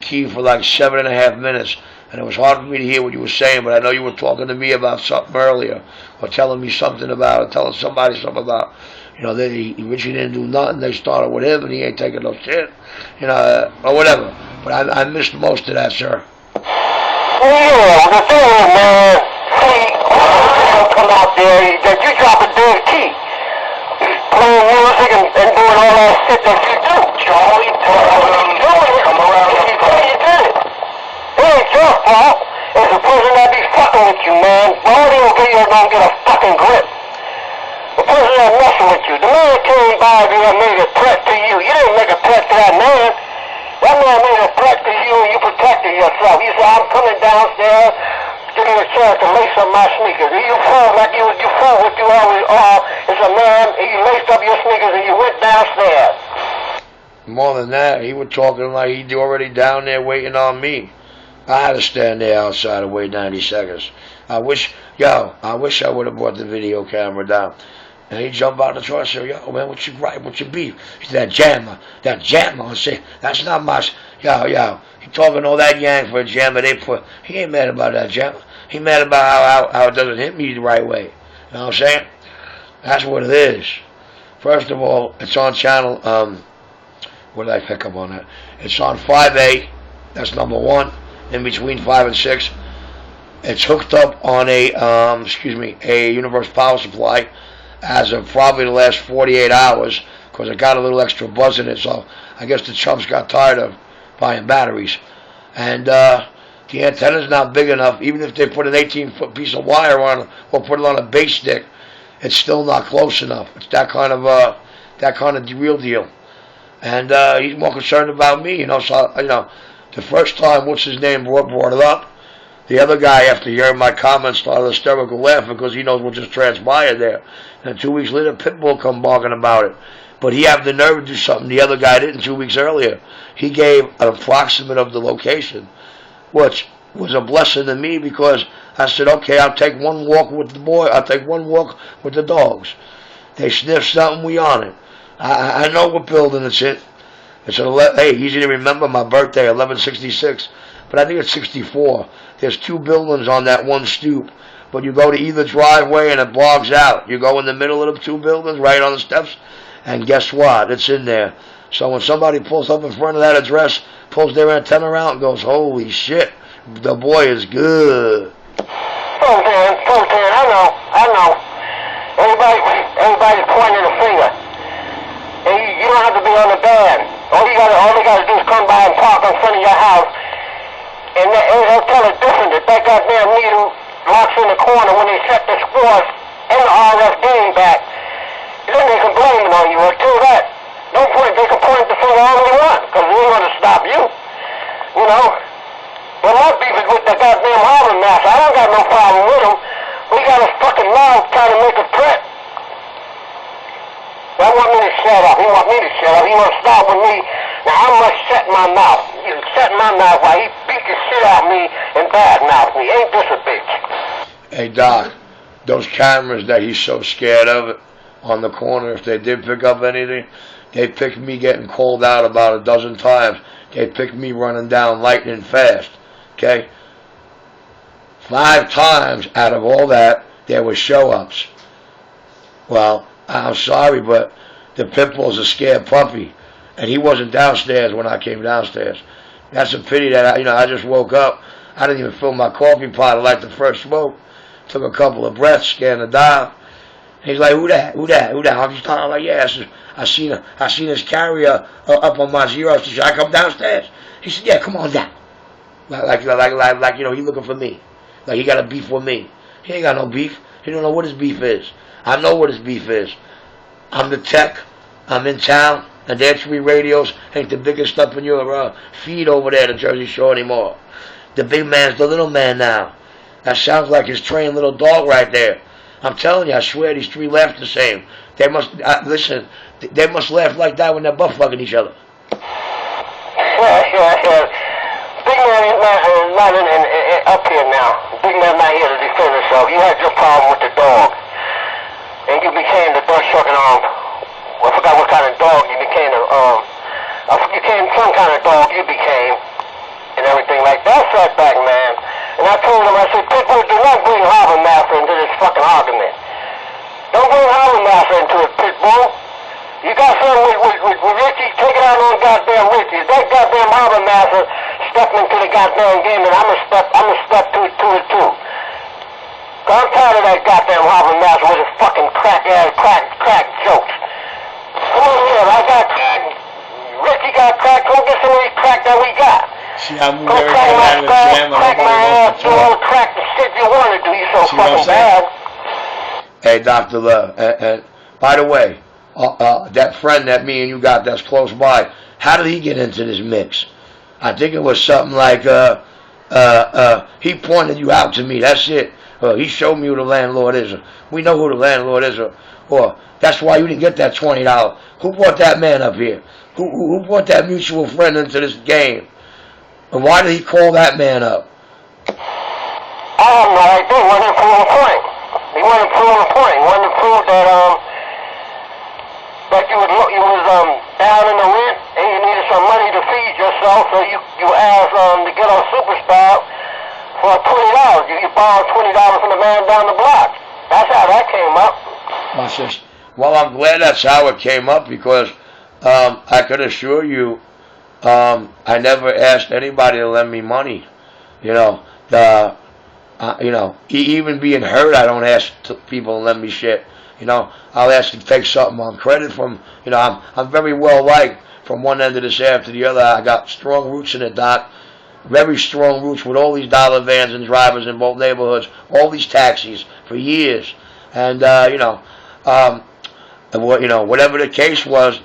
key for like 7.5 minutes, and it was hard for me to hear what you were saying, but I know you were talking to me about something earlier, or telling me something about it, telling somebody something about, that Richie didn't do nothing, they started with him, and he ain't taking no shit, or whatever. But I missed most of that, sir. Yeah, the thing is, man, see, come out there, that you drop a dead key, playing music and doing all that shit that you do. Charlie, come around. You did it. It ain't your fault. It's the person that be fucking with you, man. Why would he don't get a fucking grip? The person that messing with you. The man came by you and made a threat to you. You didn't make a threat to that man. That man made a threat to you and you protected yourself. You said, I'm coming downstairs, give me a chance to lace up my sneakers. And you fool like you fool what you always are. It's a man, and you laced up your sneakers and you went downstairs. More than that, he was talking like he'd already down there waiting on me. I had to stand there outside and wait 90 seconds. I wish I would have brought the video camera down. And he jumped out of the truck and said, yo, man, what's your beef? He said, that jammer. I said, that's not my, yo. He talking all that yang for a jammer. He ain't mad about that jammer. He mad about how it doesn't hit me the right way. You know what I'm saying? That's what it is. First of all, it's on channel, what did I pick up on that? It's on 5A, that's number 1, in between 5 and 6. It's hooked up on a universal power supply as of probably the last 48 hours, because it got a little extra buzz in it, so I guess the chumps got tired of buying batteries. And the antenna's not big enough. Even if they put an 18-foot piece of wire on it or put it on a base stick, it's still not close enough. It's that kind of real deal. And he's more concerned about me, so, the first time, what's his name, brought it up, the other guy, after hearing my comments, started hysterical laughing because he knows what just transpired there. And 2 weeks later, Pitbull come barking about it. But he had the nerve to do something the other guy didn't 2 weeks earlier. He gave an approximate of the location, which was a blessing to me because I said, okay, I'll take one walk with the boy. I'll take one walk with the dogs. They sniff something, we on it. I know what building it's in. It's easy to remember my birthday, 1166. But I think it's 64. There's 2 buildings on that one stoop. But you go to either driveway and it blogs out. You go in the middle of the 2 buildings, right on the steps, and guess what? It's in there. So when somebody pulls up in front of that address, pulls their antenna out and goes, holy shit, the boy is good. Oh, man, I know. Everybody's pointing a finger. And you don't have to be on the band. All they gotta do is come by and park in front of your house, and they'll tell it different. That goddamn needle locks in the corner when they set the scores and the RF game back. Then they can blame it on you. Until that, they can point the finger all they want, because we ain't gonna stop you. But my beef is with the goddamn Harvard master. I don't got no problem with him. We got a fucking mouth trying to make a threat. I want me to shut up. He want me to shut up. He want to start with me. Now I must shut my mouth. You shut my mouth while he beat the shit out of me and badmouth me. Ain't this a bitch? Hey Doc, those cameras that he's so scared of on the corner, if they did pick up anything, they picked me getting called out about a dozen times. They picked me running down lightning fast. Okay? 5 times out of all that, there were show-ups. Well, I'm sorry, but the Pitbull's a scared puppy, and he wasn't downstairs when I came downstairs. That's a pity that I just woke up. I didn't even fill my coffee pot. I like the first smoke. Took a couple of breaths, scanned the dial. He's like, who that? I'm just talking like, yeah. I seen his carrier up on my zero. Should I come downstairs? He said, yeah, come on down. Like he looking for me. Like he got a beef with me. He ain't got no beef. He don't know what his beef is. I know what his beef is. I'm the tech. I'm in town. And their 3 radios ain't the biggest up in your feed over there, the Jersey Shore anymore. The big man's the little man now. That sounds like his trained little dog right there. I'm telling you, I swear these 3 laugh the same. They must, listen, they must laugh like that when they're butt fucking each other. Yeah. Big man is not up here now. Big man not here to defend himself. You had your problem with the dog. And you became the dog sucking I forgot what kind of dog you became. You became some kind of dog you became. that setback, man. And I told him, I said, Pitbull, do not bring Harbor Master into this fucking argument. Don't bring Harbor Master into it, Pitbull. You got something with Richie, take it out on goddamn Richie. If that goddamn Harbor Master stepping into the goddamn game, and I'm gonna step to it too. I'm tired of that goddamn Harbor Master with his fucking crack jokes. Come on here, I got crack. Richie got crack. Go get some of these crack that we got. See, I moved go everything out of the jam and crack my ass, do all the crack the shit you want to do. You so fucking bad. Hey, Dr. Love, and by the way, that friend that me and you got that's close by, how did he get into this mix? I think it was something like he pointed you out to me. That's it. He showed me who the landlord is. We know who the landlord is. Or that's why you didn't get that $20. Who brought that man up here? Who brought that mutual friend into this game? And why did he call that man up? I have no idea. He wanted to prove a point. He wanted to prove a point. He wanted to prove that you was down in the rent and you needed some money to feed yourself, so you asked to get on Superstar for $20. You borrowed $20 from the man down the block. That's how that came up. Well, I'm glad that's how it came up, because I can assure you, I never asked anybody to lend me money. Even being hurt, I don't ask people to lend me shit. I'll ask to take something on credit from. I'm very well liked from one end of this app to the other. I got strong roots in it, Doc. Very strong roots with all these dollar vans and drivers in both neighborhoods, all these taxis for years, and whatever the case was,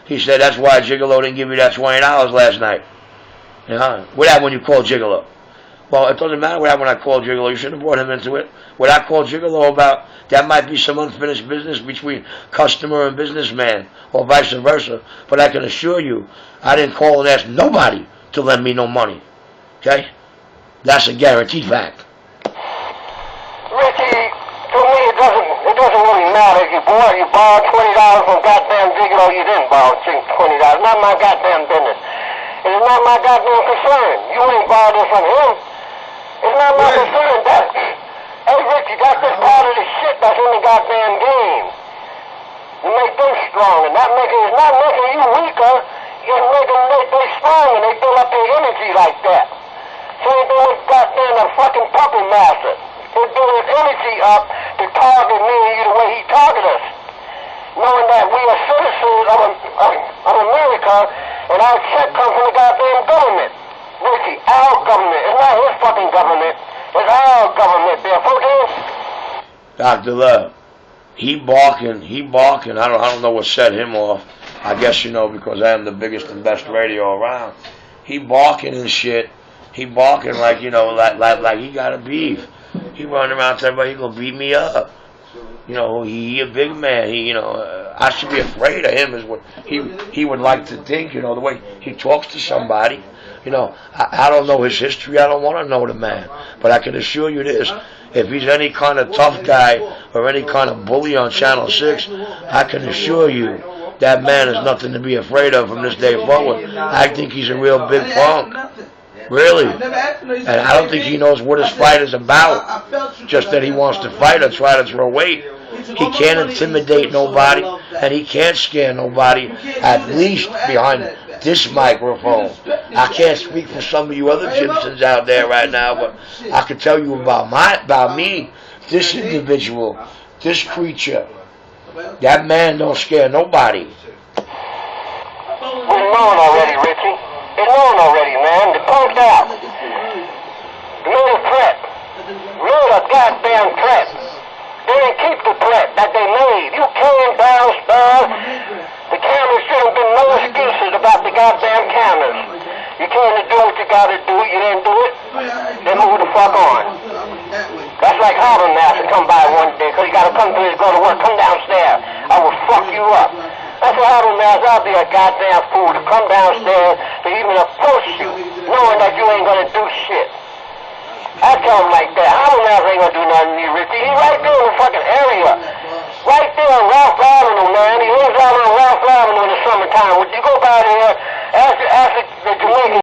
he said that's why Gigolo didn't give you that $20 last night. What happened when you called Gigolo? Well, it doesn't matter what happened when I called Gigolo. You shouldn't have brought him into it. What I called Gigolo about, that might be some unfinished business between customer and businessman, or vice versa. But I can assure you, I didn't call and ask nobody to lend me no money. Okay? That's a guaranteed fact. Richie, to me it doesn't really matter if you borrowed $20 from goddamn Gigolo, you didn't borrow $20. It's not my goddamn business. It's not my goddamn concern. You ain't borrowed it from him. It's not my concern. Hey Richie, that's just part of the shit that's in the goddamn game. You make them strong, and it's not making you weaker. It's making them strong, and they build up their energy like that. Same thing with goddamn the fucking puppet master. They build his energy up to target me and you the way he target us. Knowing that we are citizens of America, and our check comes from the goddamn government. Richie, our government. It's not his fucking government. It's our government there, folks. Dr. Love, he barking. I don't know what set him off. I guess because I am the biggest and best radio around. He barking and shit. He barking like like he got a beef. He running around telling everybody he gonna beat me up. He a big man. I should be afraid of him is what he would like to think. The way he talks to somebody. I don't know his history. I don't want to know the man. But I can assure you this. If he's any kind of tough guy or any kind of bully on Channel 6, I can assure you that man is nothing to be afraid of from this day forward. I think he's a real big punk. Really. And I don't think he knows what his fight is about. Just that he wants to fight or try to throw weight. He can't intimidate nobody, and he can't scare nobody, at least behind this microphone. I can't speak for some of you other Jimsons out there right now, but I can tell you about me, this individual, this creature. That man don't scare nobody. We're known already, Richie. It's known already, man. The punk's out. Real threat. Real a goddamn threat. They didn't keep the threat that they made. You came downstairs. The cameras should have been no excuses about the goddamn cameras. You came to do what you gotta do. You didn't do it. Then move the fuck on. That's like Harbor Master come by one day because he gotta go to work. Come downstairs. I will fuck you up. That's what Harbor Master. I'll be a goddamn fool to come downstairs to even approach you, knowing that you ain't gonna do shit. I tell him like that. Harbor Master ain't gonna do nothing to me, Richie. He's right there in the fucking area. Right there on Ralph Avenue, man. He lives out on Ralph Avenue in the summertime. Would you go by there, ask the Jamaican